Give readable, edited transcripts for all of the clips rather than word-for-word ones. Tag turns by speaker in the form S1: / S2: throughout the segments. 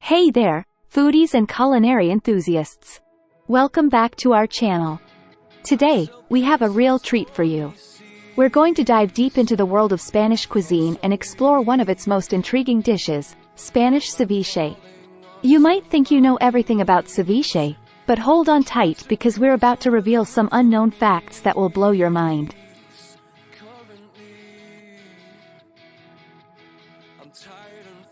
S1: Hey there, foodies and culinary enthusiasts. Welcome back to our channel. Today, we have a real treat for you. We're going to dive deep into the world of Spanish cuisine and explore one of its most intriguing dishes, Spanish ceviche. You might think you know everything about ceviche, but hold on tight because we're about to reveal some unknown facts that will blow your mind.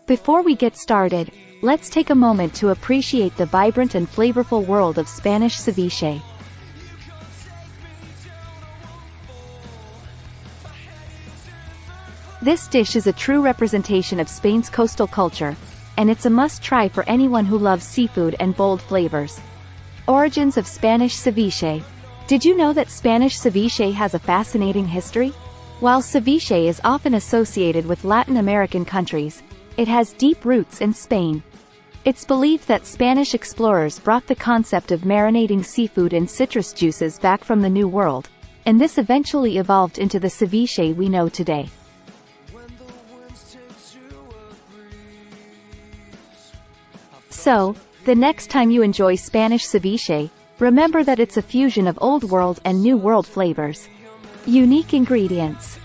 S1: Before we get started, let's take a moment to appreciate the vibrant and flavorful world of Spanish ceviche. This dish is a true representation of Spain's coastal culture, and it's a must-try for anyone who loves seafood and bold flavors. Origins of Spanish ceviche. Did you know that Spanish ceviche has a fascinating history? While ceviche is often associated with Latin American countries, it has deep roots in Spain. It's believed that Spanish explorers brought the concept of marinating seafood in citrus juices back from the New World, and this eventually evolved into the ceviche we know today. So, the next time you enjoy Spanish ceviche, remember that it's a fusion of Old World and New World flavors. Unique ingredients.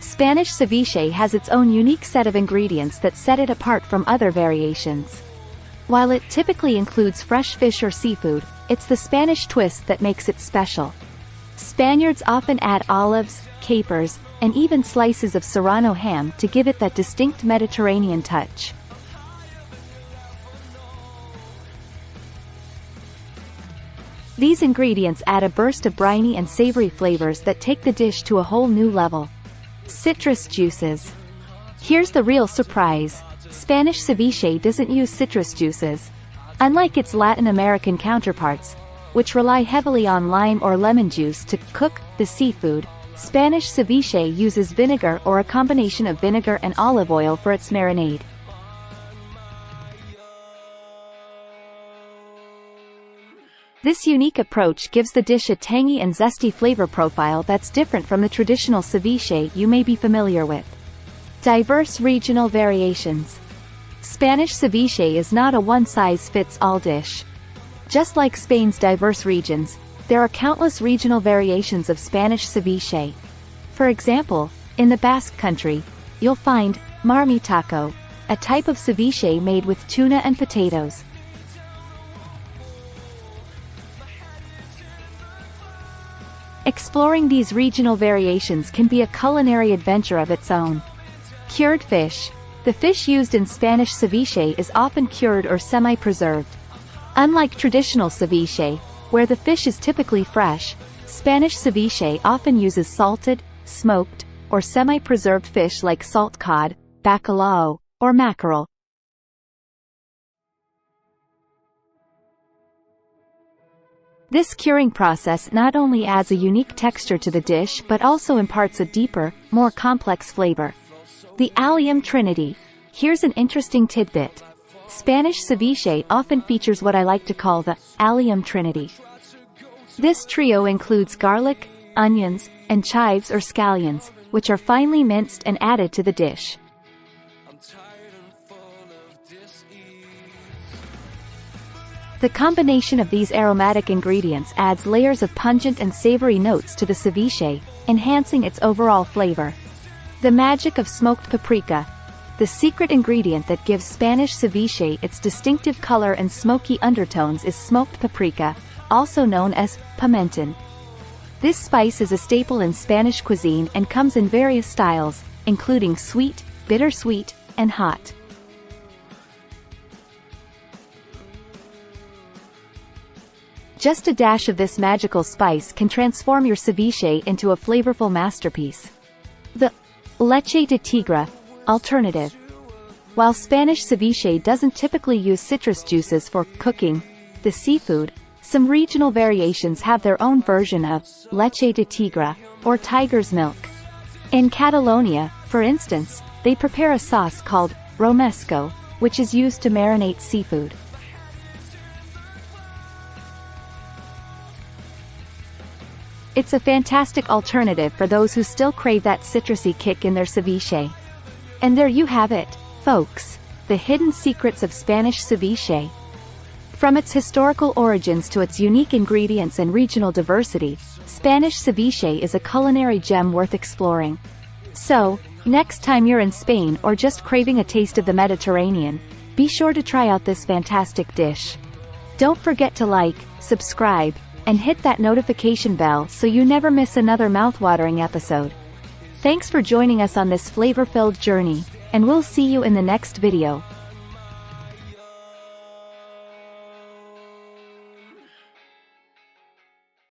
S1: Spanish ceviche has its own unique set of ingredients that set it apart from other variations. While it typically includes fresh fish or seafood, it's the Spanish twist that makes it special. Spaniards often add olives, capers, and even slices of serrano ham to give it that distinct Mediterranean touch. These ingredients add a burst of briny and savory flavors that take the dish to a whole new level. Citrus juices. Here's the real surprise. Spanish ceviche doesn't use citrus juices. Unlike its Latin American counterparts, which rely heavily on lime or lemon juice to cook the seafood, Spanish ceviche uses vinegar or a combination of vinegar and olive oil for its marinade. This unique approach gives the dish a tangy and zesty flavor profile that's different from the traditional ceviche you may be familiar with. Diverse regional variations. Spanish ceviche is not a one-size-fits-all dish. Just like Spain's diverse regions, there are countless regional variations of Spanish ceviche. For example, in the Basque Country, you'll find marmitaco, a type of ceviche made with tuna and potatoes. Exploring these regional variations can be a culinary adventure of its own. Cured fish. The fish used in Spanish ceviche is often cured or semi-preserved. Unlike traditional ceviche, where the fish is typically fresh, Spanish ceviche often uses salted, smoked, or semi-preserved fish like salt cod, bacalao, or mackerel. This curing process not only adds a unique texture to the dish but also imparts a deeper, more complex flavor. The allium trinity. Here's an interesting tidbit. Spanish ceviche often features what I like to call the allium trinity. This trio includes garlic, onions, and chives or scallions, which are finely minced and added to the dish. The combination of these aromatic ingredients adds layers of pungent and savory notes to the ceviche, enhancing its overall flavor. The magic of smoked paprika. The secret ingredient that gives Spanish ceviche its distinctive color and smoky undertones is smoked paprika, also known as pimenton. This spice is a staple in Spanish cuisine and comes in various styles, including sweet, bittersweet, and hot. Just a dash of this magical spice can transform your ceviche into a flavorful masterpiece. The leche de tigre alternative. While Spanish ceviche doesn't typically use citrus juices for cooking the seafood, some regional variations have their own version of leche de tigre, or tiger's milk. In Catalonia, for instance, they prepare a sauce called romesco, which is used to marinate seafood. It's a fantastic alternative for those who still crave that citrusy kick in their ceviche. And there you have it, folks. the hidden secrets of Spanish ceviche. From its historical origins to its unique ingredients and regional diversity, Spanish ceviche is a culinary gem worth exploring. So, next time you're in Spain or just craving a taste of the Mediterranean, be sure to try out this fantastic dish. Don't forget to like, subscribe, and hit that notification bell so you never miss another mouthwatering episode. Thanks for joining us on this flavor-filled journey, and we'll see you in the next video.